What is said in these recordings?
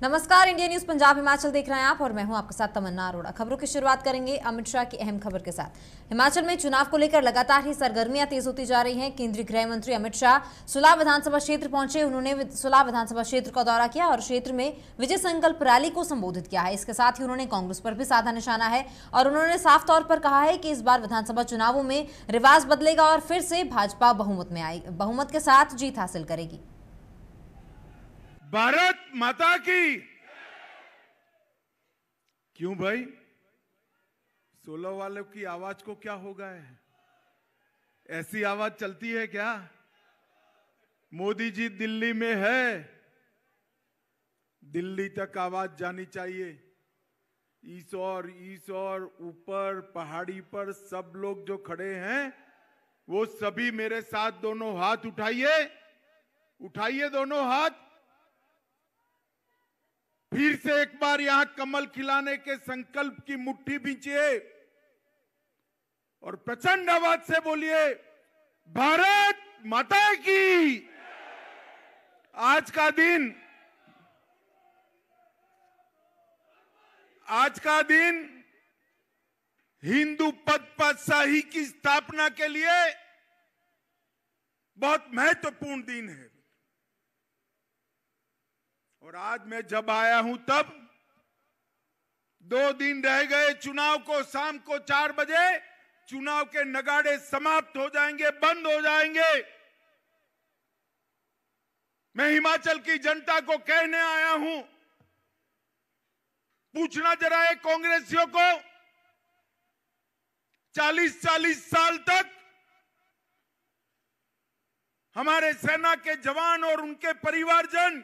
नमस्कार, India news Punjab Himachal देख रहे हैं आप और मैं हूं आपके साथ तमन्ना अरोड़ा। खबरों की शुरुआत करेंगे अमित शाह की अहम खबर के साथ। हिमाचल में चुनाव को लेकर लगातार ही सरगर्मियां तेज होती जा रही हैं। केंद्रीय गृह मंत्री अमित शाह सुलाह विधानसभा क्षेत्र पहुंचे। उन्होंने सुलाह विधानसभा क्षेत्र का दौरा किया और क्षेत्र में विजय संकल्प रैली को संबोधित किया है। इसके साथ ही उन्होंने कांग्रेस पर भी साधा निशाना है और उन्होंने साफ तौर पर कहा है कि इस बार विधानसभा चुनावों में रिवाज बदलेगा और फिर से भाजपा बहुमत के साथ जीत हासिल करेगी। भारत माता की। क्यों भाई, 16 वालों की आवाज को क्या हो गया है? ऐसी आवाज चलती है क्या? मोदी जी दिल्ली में है, दिल्ली तक आवाज जानी चाहिए। इस और ऊपर पहाड़ी पर सब लोग जो खड़े हैं वो सभी मेरे साथ दोनों हाथ उठाइए, उठाइए दोनों हाथ। फिर से एक बार यहां कमल खिलाने के संकल्प की मुट्ठी भींचिए और प्रचंड आवाज से बोलिए, भारत माता की। आज का दिन हिंदू पद पातशाही की स्थापना के लिए बहुत महत्वपूर्ण दिन है। और आज मैं जब आया हूं तब 2 दिन रह गए चुनाव को। शाम को 4 बजे चुनाव के नगाड़े समाप्त हो जाएंगे, बंद हो जाएंगे। मैं हिमाचल की जनता को कहने आया हूं, पूछना जरा है कांग्रेसियों को, 40-40 साल तक हमारे सेना के जवान और उनके परिवारजन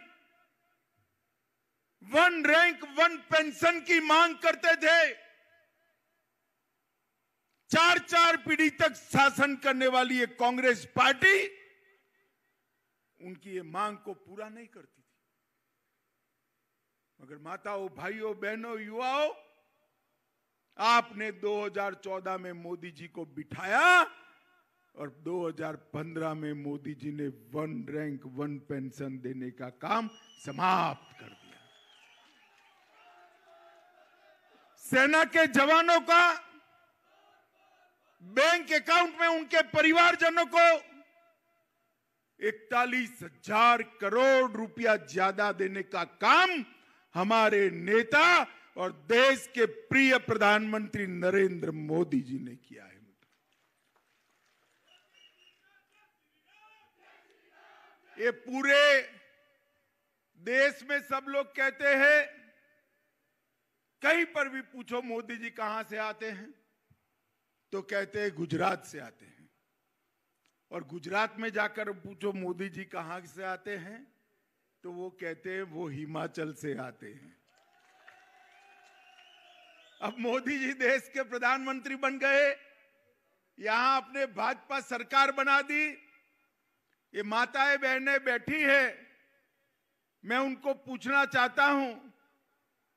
1 रैंक 1 पेंशन की मांग करते थे। 4 पीढ़ी तक शासन करने वाली ये कांग्रेस पार्टी उनकी ये मांग को पूरा नहीं करती थी। मगर माताओं, भाइयों, बहनों, युवाओं, आपने 2014 में मोदी जी को बिठाया और 2015 में मोदी जी ने 1 रैंक 1 पेंशन देने का काम समाप्त कर दिया। सेना के जवानों का बैंक अकाउंट में उनके परिवारजनों को 41,000 करोड़ रुपया ज्यादा देने का काम हमारे नेता और देश के प्रिय प्रधानमंत्री नरेंद्र मोदी जी ने किया है। ये पूरे देश में सब लोग कहते हैं, कहीं पर भी पूछो मोदी जी कहां से आते हैं तो कहते हैं गुजरात से आते हैं, और गुजरात में जाकर पूछो मोदी जी कहां से आते हैं तो वो कहते हैं वो हिमाचल से आते हैं। अब मोदी जी देश के प्रधानमंत्री बन गए, यहां अपने भाजपा सरकार बना दी। ये माताएं बहनें बैठी है, मैं उनको पूछना चाहता हूं,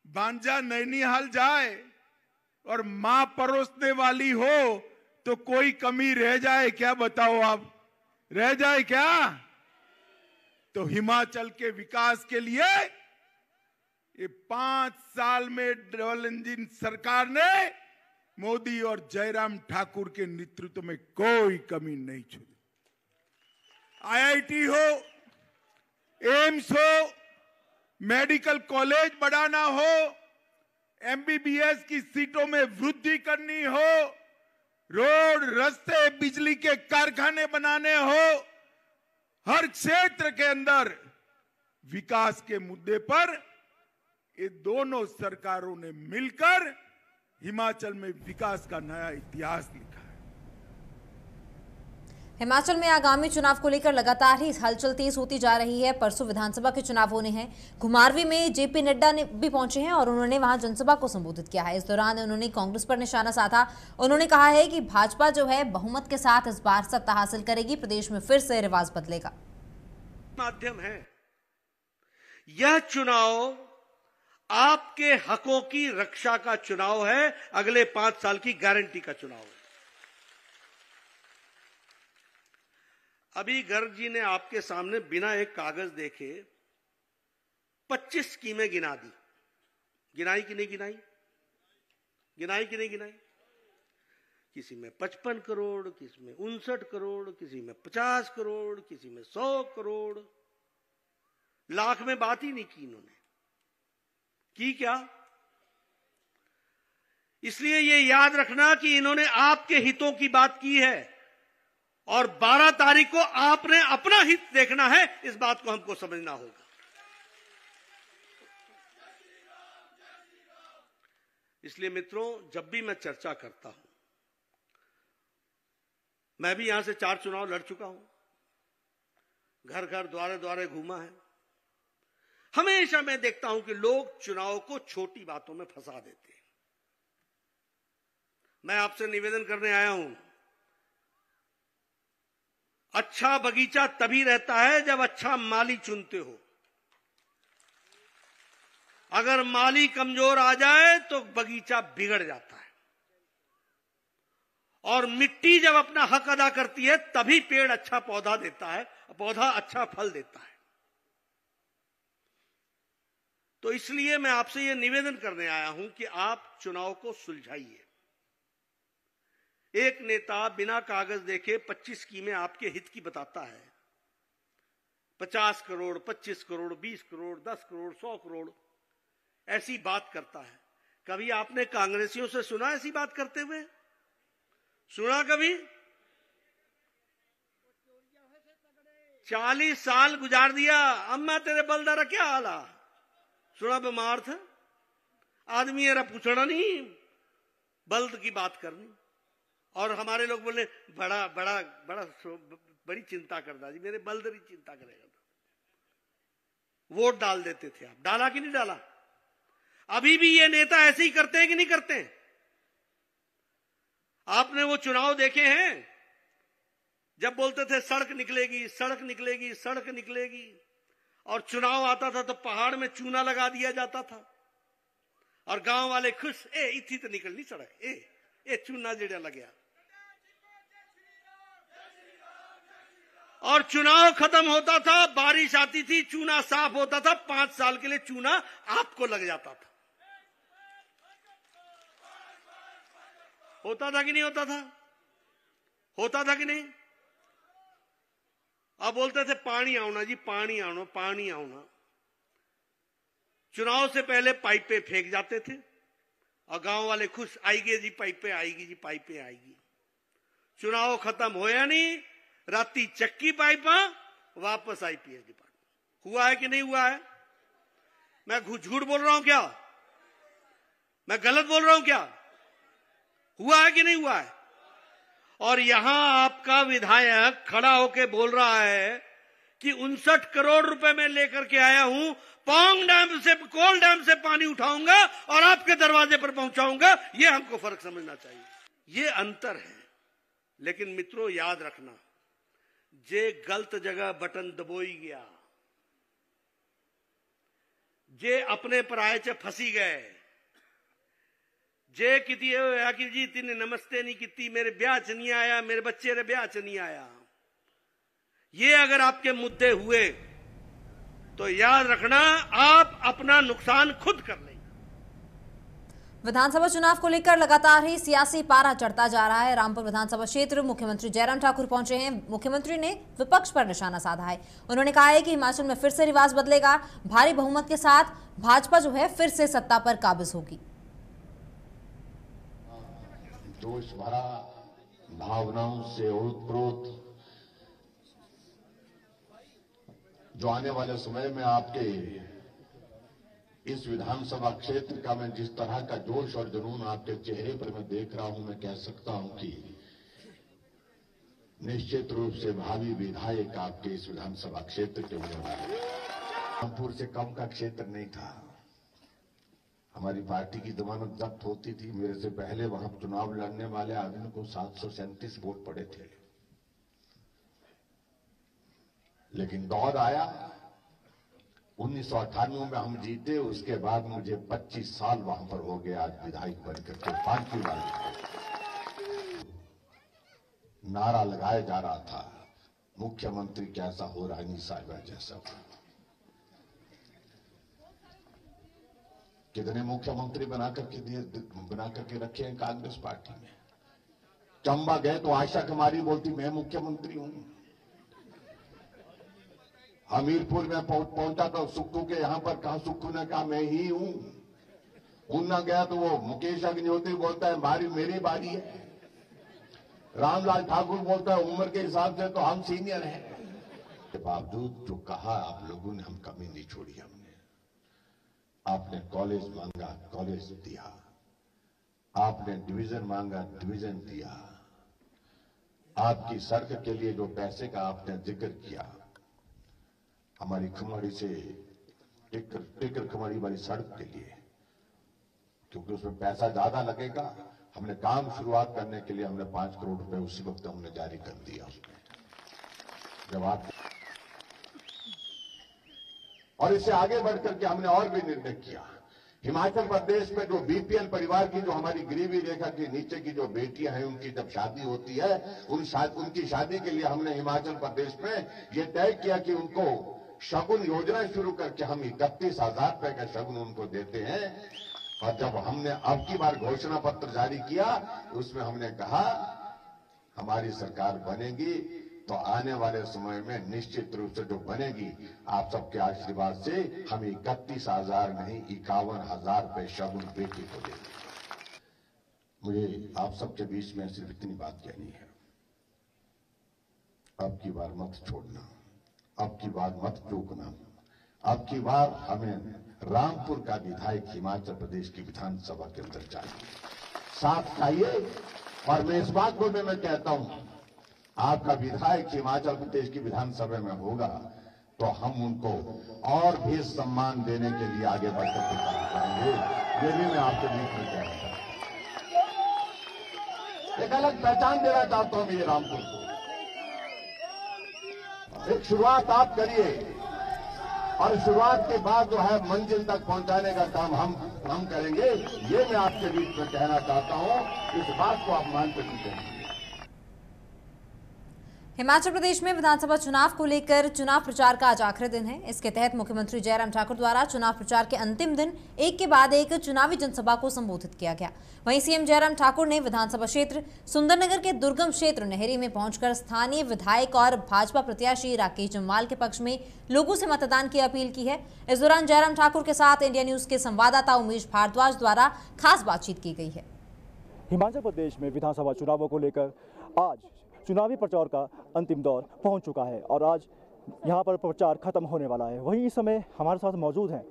भांजा नैनीहाल जाए और मां परोसने वाली हो तो कोई कमी रह जाए क्या? बताओ आप, रह जाए क्या? तो हिमाचल के विकास के लिए ये 5 साल में डबल इंजन सरकार ने मोदी और जयराम ठाकुर के नेतृत्व में कोई कमी नहीं छोड़ी। IIT हो, एम्स हो, मेडिकल कॉलेज बढ़ाना हो, MBBS की सीटों में वृद्धि करनी हो, रोड, रास्ते, बिजली के कारखाने बनाने हो, हर क्षेत्र के अंदर विकास के मुद्दे पर ये दोनों सरकारों ने मिलकर हिमाचल में विकास का नया इतिहास लिखा है। हिमाचल में आगामी चुनाव को लेकर लगातार ही हलचल तेज होती जा रही है। परसों विधानसभा के चुनाव होने हैं। घुमारवीं में जेपी नड्डा ने भी पहुंचे हैं और उन्होंने वहां जनसभा को संबोधित किया है। इस दौरान उन्होंने कांग्रेस पर निशाना साधा। उन्होंने कहा है कि भाजपा जो है बहुमत के साथ इस बार सत्ता हासिल करेगी, प्रदेश में फिर से रिवाज बदलेगा। माध्यम है, यह चुनाव आपके हकों की रक्षा का चुनाव है, अगले 5 साल की गारंटी का चुनाव है। अभी गर्ग जी ने आपके सामने बिना एक कागज देखे 25 स्कीमें गिना दी। गिनाई कि नहीं गिनाई? गिनाई कि नहीं गिनाई? किसी में 55 करोड़, किसी में 59 करोड़, किसी में 50 करोड़, किसी में 100 करोड़। लाख में बात ही नहीं की इन्होंने। की क्या? इसलिए ये याद रखना कि इन्होंने आपके हितों की बात की है और 12 तारीख को आपने अपना हित देखना है। इस बात को हमको समझना होगा। इसलिए मित्रों, जब भी मैं चर्चा करता हूं, मैं भी यहां से 4 चुनाव लड़ चुका हूं, घर घर द्वारे द्वारे घूमा है। हमेशा मैं देखता हूं कि लोग चुनाव को छोटी बातों में फंसा देते हैं। मैं आपसे निवेदन करने आया हूं, अच्छा बगीचा तभी रहता है जब अच्छा माली चुनते हो। अगर माली कमजोर आ जाए तो बगीचा बिगड़ जाता है। और मिट्टी जब अपना हक अदा करती है तभी पेड़ अच्छा पौधा देता है, पौधा अच्छा फल देता है। तो इसलिए मैं आपसे यह निवेदन करने आया हूं कि आप चुनाव को सुलझाइए। एक नेता बिना कागज देखे 25 स्कीमें आपके हित की बताता है। 50 करोड़, 25 करोड़, 20 करोड़, 10 करोड़, 100 करोड़ ऐसी बात करता है। कभी आपने कांग्रेसियों से सुना ऐसी बात करते हुए? सुना कभी? 40 साल गुजार दिया, अम्मा तेरे बलदारा क्या हाला? सुना? बीमार था आदमी, एरा पूछना नहीं, बल्द की बात करनी। और हमारे लोग बोले बड़ा बड़ा बड़ा बड़ी चिंता करता जी, मेरे बल्दरी चिंता करेगा। वोट डाल देते थे आप, डाला कि नहीं डाला? अभी भी ये नेता ऐसे ही करते हैं कि नहीं करते हैं? आपने वो चुनाव देखे हैं जब बोलते थे सड़क निकलेगी, सड़क निकलेगी, सड़क निकलेगी, और चुनाव आता था तो पहाड़ में चूना लगा दिया जाता था और गांव वाले खुश, ए इतनी तो निकलनी सड़क, ए चूना जेड़ा लग गया। और चुनाव खत्म होता था, बारिश आती थी, चूना साफ होता था, 5 साल के लिए चूना आपको लग जाता था। होता था कि नहीं होता था? होता था कि नहीं? अब बोलते थे पानी आना जी, पानी आना, पानी आना। चुनाव से पहले पाइपें फेंक जाते थे और गांव वाले खुश, आएगी जी पाइपें, आएगी जी पाइपें आएगी। चुनाव खत्म होया नहीं, राती चक्की पाइपा, वापस आई पीएच डिपार्टमेंट। हुआ है कि नहीं हुआ है? मैं झूठ बोल रहा हूं क्या? मैं गलत बोल रहा हूं क्या? हुआ है कि नहीं हुआ है? और यहां आपका विधायक खड़ा होकर बोल रहा है कि 59 करोड़ रुपए मैं लेकर के आया हूं, पोंग डैम से, कोल डैम से पानी उठाऊंगा और आपके दरवाजे पर पहुंचाऊंगा। यह हमको फर्क समझना चाहिए। यह अंतर है। लेकिन मित्रों याद रखना, जे गलत जगह बटन दबोई गया, जे अपने पराये च फंसी गए, जे किती कि जी तिने नमस्ते नहीं की, मेरे ब्याह च नहीं आया, मेरे बच्चे रे ब्याह च नहीं आया, ये अगर आपके मुद्दे हुए तो याद रखना आप अपना नुकसान खुद कर लेंगे। विधानसभा चुनाव को लेकर लगातार ही सियासी पारा चढ़ता जा रहा है। रामपुर विधानसभा क्षेत्र मुख्यमंत्री जयराम ठाकुर पहुंचे हैं। मुख्यमंत्री ने विपक्ष पर निशाना साधा है। उन्होंने कहा है कि हिमाचल में फिर से रिवाज बदलेगा, भारी बहुमत के साथ भाजपा जो है फिर से सत्ता पर काबिज होगी। जोश भरा भावनाओं से ओतप्रोत जो आने वाले समय में आपके इस विधानसभा क्षेत्र का मैं जिस तरह का जोश और जुनून आपके चेहरे पर मैं देख रहा हूं, मैं कह सकता हूं कि निश्चित रूप से भावी विधायक आपके इस विधानसभा क्षेत्र के होने वाले। रामपुर से कम का क्षेत्र नहीं था। हमारी पार्टी की जमानत जब्त होती थी, मेरे से पहले वहां चुनाव लड़ने वाले आदमी को 737 वोट पड़े थे। लेकिन दौर आया, 1998 में हम जीते, उसके बाद मुझे 25 साल वहां पर हो गया आज विधायक बनकर के। 5वीं बार नारा लगाया जा रहा था, मुख्यमंत्री कैसा हो, रानी साहिबा जैसा हो। कितने मुख्यमंत्री बना करके रखे हैं कांग्रेस पार्टी में। चंबा गए तो आशा कुमारी बोलती मैं मुख्यमंत्री हूं। हमीरपुर में पहुंचा तो सुक्खू के यहां पर कहा, सुक्खू ने कहा मैं ही हूं। ऊना गया तो वो मुकेश अग्निहोत्री बोलता है मेरी बारी है। रामलाल ठाकुर बोलता है उम्र के हिसाब से तो हम सीनियर हैं। के बावजूद जो कहा आप लोगों ने, हम कमी नहीं छोड़ी। हमने आपने कॉलेज मांगा, कॉलेज दिया। आपने डिवीजन मांगा, डिवीजन दिया। आपकी सड़क के लिए जो पैसे का आपने जिक्र किया, हमारी खमड़ी से टिकर खमड़ी वाली सड़क के लिए, क्योंकि उसमें पैसा ज्यादा लगेगा, हमने काम शुरुआत करने के लिए हमने 5 करोड़ रुपए उसी वक्त हमने जारी कर दिया उसमें। जब आप और इससे आगे बढ़कर के हमने और भी निर्णय किया। हिमाचल प्रदेश में जो बीपीएल परिवार की, जो हमारी गरीबी रेखा के नीचे की जो बेटियां हैं, उनकी जब शादी होती है, उनकी शादी के लिए हमने हिमाचल प्रदेश में ये तय किया कि उनको शगुन योजना शुरू करके हम 31,000 रुपए का शगुन उनको देते हैं। और जब हमने अब की बार घोषणा पत्र जारी किया, उसमें हमने कहा हमारी सरकार बनेगी तो आने वाले समय में निश्चित रूप से जो बनेगी, आप सबके आशीर्वाद से हम 31,000 नहीं 51,000 रुपए शगुन बेटी को देंगे। मुझे आप सबके बीच में सिर्फ इतनी बात कहनी है, अब की बार मत छोड़ना, अब की बार मत चूकना। अब की बार हमें रामपुर का विधायक हिमाचल प्रदेश की विधानसभा के अंदर चाहिए, साथ चाहिए। और मैं इस बात को भी मैं कहता हूं, आपका विधायक हिमाचल प्रदेश की विधानसभा में होगा तो हम उनको और भी सम्मान देने के लिए आगे बढ़कर के काम करेंगे। ये भी मैं आपके बीच में कहना चाहता हूं। एक अलग पहचान देना चाहता हूं ये रामपुर को। एक शुरुआत आप करिए और शुरुआत के बाद जो है मंजिल तक पहुंचाने का काम हम करेंगे। ये मैं आपके बीच में कहना चाहता हूं, इस बात को आप मान कर दीजिए। हिमाचल प्रदेश में विधानसभा चुनाव को लेकर चुनाव प्रचार का आज आखिरी दिन है। इसके तहत मुख्यमंत्री जयराम ठाकुर द्वारा चुनाव प्रचार के अंतिम दिन एक के बाद एक चुनावी जनसभा को संबोधित किया गया। वहीं सीएम जयराम ठाकुर ने विधानसभा क्षेत्र सुंदरनगर के दुर्गम क्षेत्र नहरी में पहुंचकर स्थानीय विधायक और भाजपा प्रत्याशी राकेश जम्वाल के पक्ष में लोगों से मतदान की अपील की है। इस दौरान जयराम ठाकुर के साथ इंडिया न्यूज के संवाददाता उमेश भारद्वाज द्वारा खास बातचीत की गई है। हिमाचल प्रदेश में विधानसभा चुनावों को लेकर आज चुनावी प्रचार का अंतिम दौर पहुंच चुका है और आज यहां पर प्रचार खत्म होने वाला है। वहीं इस समय हमारे साथ मौजूद हैं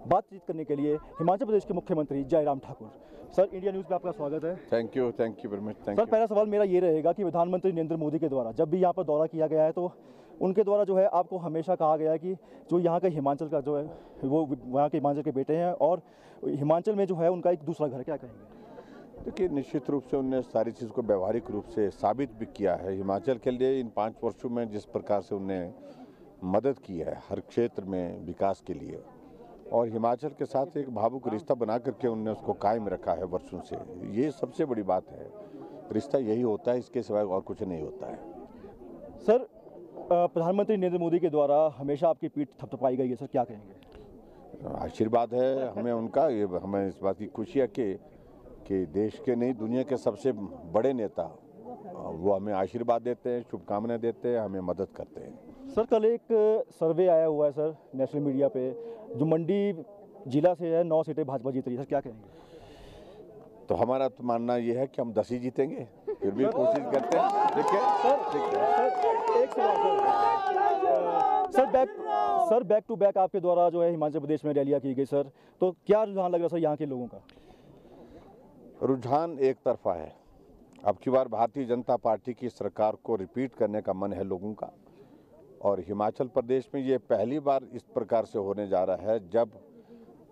बातचीत करने के लिए हिमाचल प्रदेश के मुख्यमंत्री Jairam Thakur. Sir, India news में आपका स्वागत है। Thank you very much. Sir, पहला सवाल मेरा ये रहेगा कि प्रधानमंत्री नरेंद्र मोदी के द्वारा जब भी यहाँ पर दौरा किया गया है तो उनके द्वारा जो है आपको हमेशा कहा गया है कि जो यहाँ के हिमाचल का जो है वो वहाँ के हिमाचल के बेटे हैं और हिमाचल में जो है उनका एक दूसरा घर, क्या कहेंगे? देखिए, निश्चित रूप से उनने सारी चीज़ को व्यवहारिक रूप से साबित भी किया है। हिमाचल के लिए इन 5 वर्षों में जिस प्रकार से उनने मदद की है हर क्षेत्र में विकास के लिए, और हिमाचल के साथ एक भावुक रिश्ता बना करके उनने उसको कायम रखा है वर्षों से, ये सबसे बड़ी बात है। रिश्ता यही होता है, इसके सिवाय और कुछ नहीं होता है। सर, प्रधानमंत्री नरेंद्र मोदी के द्वारा हमेशा आपकी पीठ थपथपाई गई है, सर क्या कहेंगे? आशीर्वाद है हमें उनका, ये हमें इस बात की खुशी है कि देश के नहीं दुनिया के सबसे बड़े नेता वो हमें आशीर्वाद देते हैं, शुभकामनाएं देते हैं, हमें मदद करते हैं। सर, कल एक सर्वे आया हुआ है सर नेशनल मीडिया पे, जो मंडी जिला से है 9 सीटें भाजपा जीत रही है, सर क्या कहेंगे? तो हमारा तो मानना ये है कि हम 10 ही जीतेंगे, फिर भी कोशिश करते हैं। ठीक है सर, एक सवाल सर, बैक टू बैक आपके द्वारा जो है हिमाचल प्रदेश में रैलियां की गई सर, तो क्या रुझान लग रहा है सर यहाँ के लोगों का? रुझान एक तरफा है। अब की बार भारतीय जनता पार्टी की सरकार को रिपीट करने का मन है लोगों का, और हिमाचल प्रदेश में ये पहली बार इस प्रकार से होने जा रहा है जब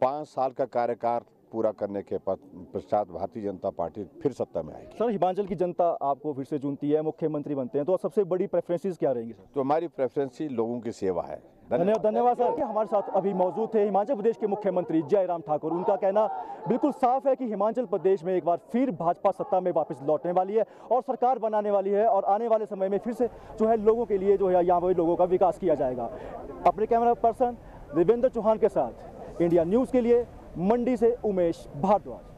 5 साल का कार्यकाल पूरा करने के पश्चात भारतीय जनता पार्टी फिर सत्ता में आएगी। सर, हिमाचल की जनता आपको फिर से चुनती है, मुख्यमंत्री बनते हैं, तो सबसे बड़ी प्रेफरेंसेस क्या रहेंगी सर? तो हमारी प्रेफरेंस लोगों की सेवा है। धन्यवाद सर। हमारे साथ अभी मौजूद थे हिमाचल प्रदेश के मुख्यमंत्री जयराम ठाकुर। उनका कहना बिल्कुल साफ है कि हिमाचल प्रदेश में एक बार फिर भाजपा सत्ता में वापस लौटने वाली है और सरकार बनाने वाली है, और आने वाले समय में फिर से जो है लोगों के लिए जो है यहाँ पर लोगों का विकास किया जाएगा। अपने कैमरा पर्सन देवेंद्र चौहान के साथ इंडिया न्यूज़ के लिए मंडी से उमेश भारद्वाज।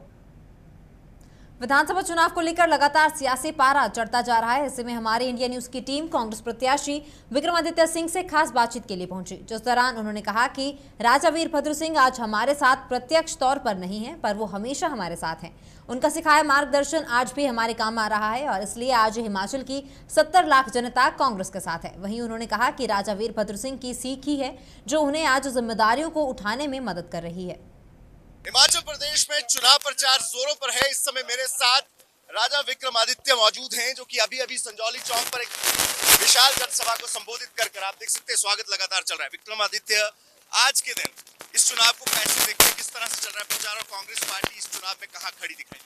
विधानसभा चुनाव को लेकर लगातार सियासी पारा चढ़ता जा रहा है। ऐसे में हमारे इंडिया न्यूज की टीम कांग्रेस प्रत्याशी विक्रमादित्य सिंह से खास बातचीत के लिए पहुंची, जिस दौरान उन्होंने कहा कि राजा वीरभद्र सिंह आज हमारे साथ प्रत्यक्ष तौर पर नहीं है, पर वो हमेशा हमारे साथ हैं। उनका सिखाया मार्गदर्शन आज भी हमारे काम आ रहा है और इसलिए आज हिमाचल की 70 लाख जनता कांग्रेस के साथ है। वहीं उन्होंने कहा कि राजा वीरभद्र सिंह की सीख ही है जो उन्हें आज जिम्मेदारियों को उठाने में मदद कर रही है। हिमाचल प्रदेश में चुनाव प्रचार जोरों पर है। इस समय मेरे साथ राजा विक्रमादित्य मौजूद हैं, जो कि अभी संजौली चौक पर एक विशाल जनसभा को संबोधित कर आप देख सकते हैं स्वागत लगातार चल रहा है। विक्रमादित्य, आज के दिन इस चुनाव को कैसे देखते हैं, किस तरह से चल रहा है प्रचार और कांग्रेस पार्टी इस चुनाव में कहां खड़ी दिखाई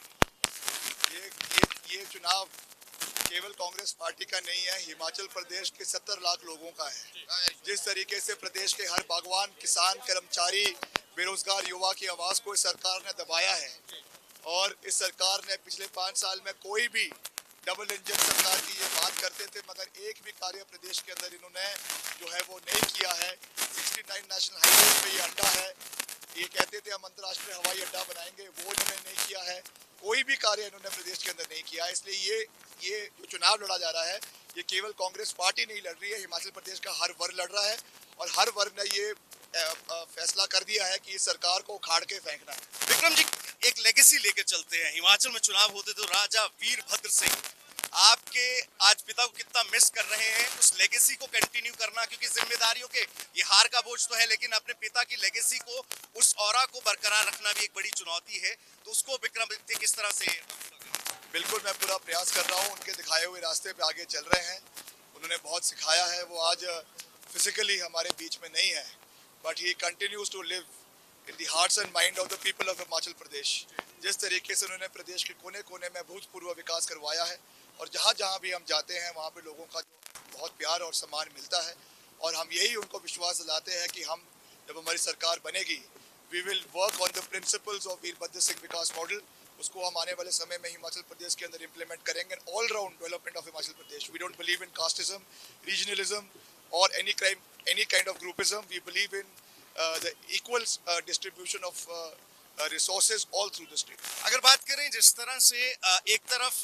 देगी? ये चुनाव केवल कांग्रेस पार्टी का नहीं है, हिमाचल प्रदेश के 70 लाख लोगों का है। जिस तरीके से प्रदेश के हर बागवान, किसान, कर्मचारी, बेरोजगार युवा की आवाज को इस सरकार ने दबाया है और इस सरकार ने पिछले 5 साल में कोई भी डबल इंजन सरकार की ये बात करते थे, मगर एक भी कार्य प्रदेश के अंदर इन्होंने जो है वो नहीं किया है। 69 नेशनल हाईवे पे ये अड्डा है, ये कहते थे हम अंतर्राष्ट्रीय हवाई अड्डा बनाएंगे, वो इन्होंने नहीं किया है। कोई भी कार्य इन्होंने प्रदेश के अंदर नहीं किया। इसलिए ये जो चुनाव लड़ा जा रहा है, ये केवल कांग्रेस पार्टी नहीं लड़ रही है, हिमाचल प्रदेश का हर वर्ग लड़ रहा है और हर वर्ग ने ये फैसला कर दिया है कि इस सरकार को उखाड़ के फेंकना है। विक्रम जी, एक लेगेसी लेके चलते हैं। हिमाचल में चुनाव होते तो राजा वीरभद्र सिंह, आपके आज पिता को कितना मिस कर रहे हैं, उस लेगेसी को कंटिन्यू करना, क्योंकि जिम्मेदारियों के ये हार का बोझ तो है, लेकिन अपने पिता की लेगेसी को, उस ऑरा को बरकरार रखना भी एक बड़ी चुनौती है। तो उसको विक्रमादित्य किस तरह से? बिल्कुल, मैं पूरा प्रयास कर रहा हूँ, उनके दिखाए हुए रास्ते पे आगे चल रहे हैं। उन्होंने बहुत सिखाया है। वो आज फिजिकली हमारे बीच में नहीं है, but he continues to live in the hearts and mind of the people of Himachal Pradesh. जिस तरीके से उन्होंने प्रदेश के कोने कोने में भूतपूर्व विकास करवाया है और जहाँ जहाँ भी हम जाते हैं वहाँ पे लोगों का बहुत प्यार और सम्मान मिलता है और हम यही उनको विश्वास दिलाते हैं कि हम जब हमारी सरकार बनेगी, we will work on the principles of Virbhadra Singh vikas model. उसको हम आने वाले समय में हिमाचल प्रदेश के अंदर इम्प्लीमेंट करेंगे। All round development of Himachal Pradesh. We don't believe in casteism, regionalism और any kind of groupism. We believe in the equal distribution of resources all through the state. अगर बात करें जिस तरह से एक तरफ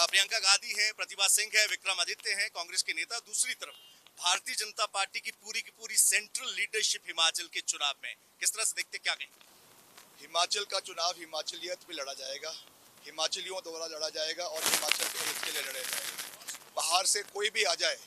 प्रियंका गांधी है, प्रतिभा सिंह है, विक्रमादित्य हैं कांग्रेस के नेता, दूसरी तरफ भारतीय जनता पार्टी की पूरी सेंट्रल लीडरशिप हिमाचल के चुनाव में किस तरह से देखते, क्या कहें? हिमाचल का चुनाव हिमाचलियत में लड़ा जाएगा, हिमाचलियों द्वारा लड़ा जाएगा और हिमाचल के हित के लिए लड़ा जाएगा। बाहर से कोई भी आ जाए,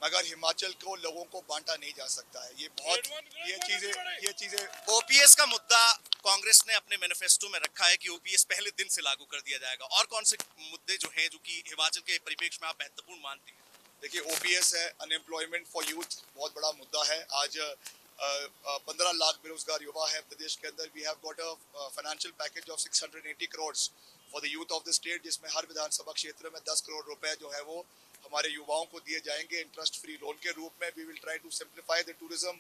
मगर हिमाचल को लोगों को बांटा नहीं जा सकता है। ये चीजें ओपीएस का मुद्दा कांग्रेस ने अपने मैनिफेस्टो में रखा है कि ओपीएस पहले दिन से लागू कर दिया जाएगा। और कौन से मुद्दे जो हैं जो कि हिमाचल के परिप्रेक्ष्य में आप महत्वपूर्ण मानते हैं? देखिए, ओपीएस है, अनएम्प्लॉयमेंट फॉर यूथ बहुत बड़ा मुद्दा है। आज 15 लाख बेरोजगार युवा है प्रदेश के अंदर। We have got a financial package of 680 crore for the youth of the state, जिसमें हर विधानसभा क्षेत्र में 10 करोड़ रुपए जो है वो हमारे युवाओं को दिए जाएंगे इंटरेस्ट फ्री लोन के रूप में। We will try to simplify the tourism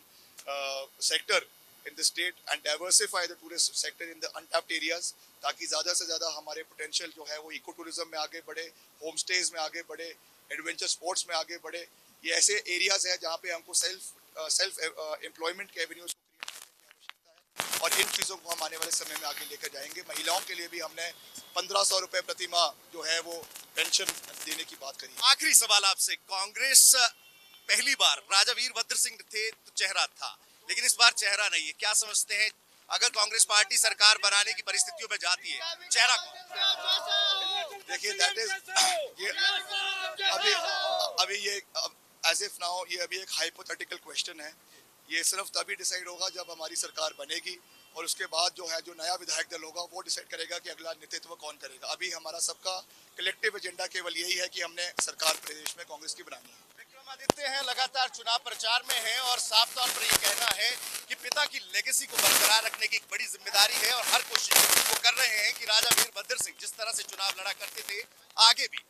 sector in the state and diversify the tourist sector in the untapped areas, ताकि ज़्यादा से ज़्यादा हमारे पोटेंशियल जो है वो इको टूरिज्म में आगे बढ़े, होम स्टेज में आगे बढ़े, एडवेंचर स्पोर्ट्स में आगे बढ़े। ये ऐसे एरियाज हैं जहाँ पे हमको सेल्फ एम्प्लॉयमेंट के एवेन्यूज को क्रिएट करने की आवश्यकता है और इन चीज़ों को हम आने वाले समय में आगे लेकर जाएंगे। महिलाओं के लिए भी हमने 1500 रुपए प्रति माह जो है वो पेंशन देने की बात करी। आखिरी सवाल आपसे, कांग्रेस पहली बार राजा वीरभद्र सिंह थे तो चेहरा था, लेकिन इस बार चेहरा नहीं है। क्या समझते हैं, अगर कांग्रेस पार्टी सरकार बनाने की परिस्थितियों में जाती है, चेहरा कौन? देखिए, दैट इज अभी ये एज इफ नाउ ये अभी एक हाइपोथेटिकल क्वेश्चन है। ये सिर्फ तभी डिसाइड होगा जब हमारी सरकार बनेगी और उसके बाद जो है जो नया विधायक दल होगा वो डिसाइड करेगा कि अगला नेतृत्व कौन करेगा। अभी हमारा सबका कलेक्टिव एजेंडा केवल यही है कि हमने सरकार प्रदेश में कांग्रेस की बनानी है। विक्रमादित्य हैं, लगातार चुनाव प्रचार में हैं और साफ तौर पर ये कहना है कि पिता की लेगेसी को बरकरार रखने की एक बड़ी जिम्मेदारी है और हर कोशिश वो कर रहे हैं कि राजा वीरभद्र सिंह जिस तरह से चुनाव लड़ा करते थे, आगे भी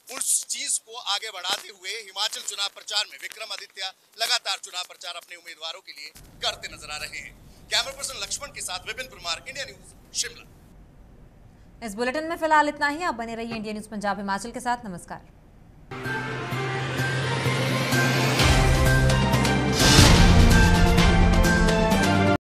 उस चीज को आगे बढ़ाते हुए हिमाचल चुनाव प्रचार में विक्रमादित्य लगातार चुनाव प्रचार अपने उम्मीदवारों के लिए करते नजर आ रहे हैं। कैमरा पर्सन लक्ष्मण के साथ विपिन परमार, इंडिया न्यूज, शिमला। इस बुलेटिन में फिलहाल इतना ही। आप बने रहिए इंडिया न्यूज पंजाब हिमाचल के साथ। नमस्कार।